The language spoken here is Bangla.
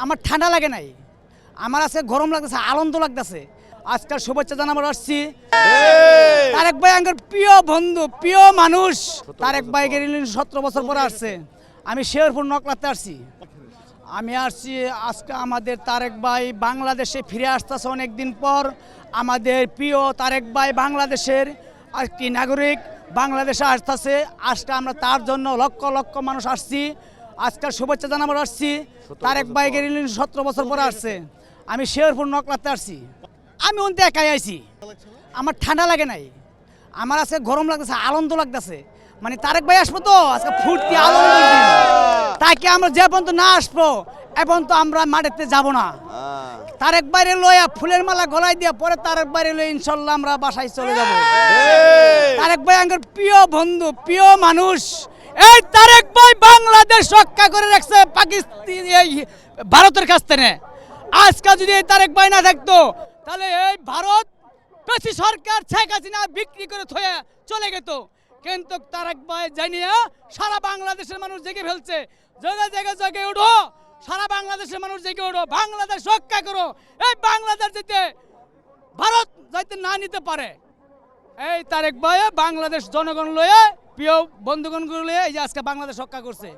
আমার ঠান্ডা লাগে নাই, আমার আজকে গরম লাগতেছে, আনন্দ লাগতেছে। আজকাল শুভেচ্ছা জানাবার আসছি তারেক ভাই, আমার প্রিয় বন্ধু, প্রিয় মানুষ। তারেক ভাই গেলেন 17 বছর পরে আসছে। আমি শেরপুর নকলাতে আসছি। আমি আসছি আজকে আমাদের তারেক ভাই বাংলাদেশে ফিরে আসতেছে অনেকদিন পর। আমাদের প্রিয় তারেক ভাই বাংলাদেশের একটি নাগরিক, বাংলাদেশে আসতেছে। আজকে আমরা তার জন্য লক্ষ লক্ষ মানুষ আসছি। আজকাল শুভেচ্ছা জানাবার আসছি তারেক ভাই গেলেন 17 বছর পরে আসছে। আমি শেরপুর নকলাতে আসছি। আমি অন্তে একাই আইছি, আমার ঠান্ডা লাগে নাই, আমার আজকে গরম লাগতেছে, আনন্দ লাগতেছে। মানে তারেক ভাই আসবো তো আজকে ফুর্তি আনন্দ, তাকে আমরা যে পর্যন্ত না আসবো এ পর্যন্ত আমরা মাঠেতে যাব না। তারেক বাইরে লইয়া ফুলের মালা গলায় দিয়ে পরে তারেক বাইরে লই ইনশাল্লাহ আমরা বাসায় চলে যাব। তারেক ভাই আমার প্রিয় বন্ধু, প্রিয় মানুষ। এই তারেক ভাই বাংলাদেশ রক্ষা করে রাখছে পাকিস্তান এই ভারতের কাছ থেকে। আজকে যদি এই তারেক ভাই না থাকতো তাহলে এই ভারত পেশি সরকার শেখ হাসিনা বিক্রি করে থয়ে চলে যেত। কিন্তু তারেক ভাই জানিয়া সারা বাংলাদেশের মানুষ জেগে ফেলছে। জায়গায় জায়গায় জেগে ওঠো, সারা বাংলাদেশের মানুষ জেগে ওঠো, বাংলাদেশ রক্ষা করো। এই বাংলাদেশ যেতে ভারত যাইতে না নিতে পারে। এই তারেক ভাই বাংলাদেশ জনগণ লয়ে, প্রিয় বন্ধুগণগুলো লয়ে এই যে আজকে বাংলাদেশ রক্ষা করছে।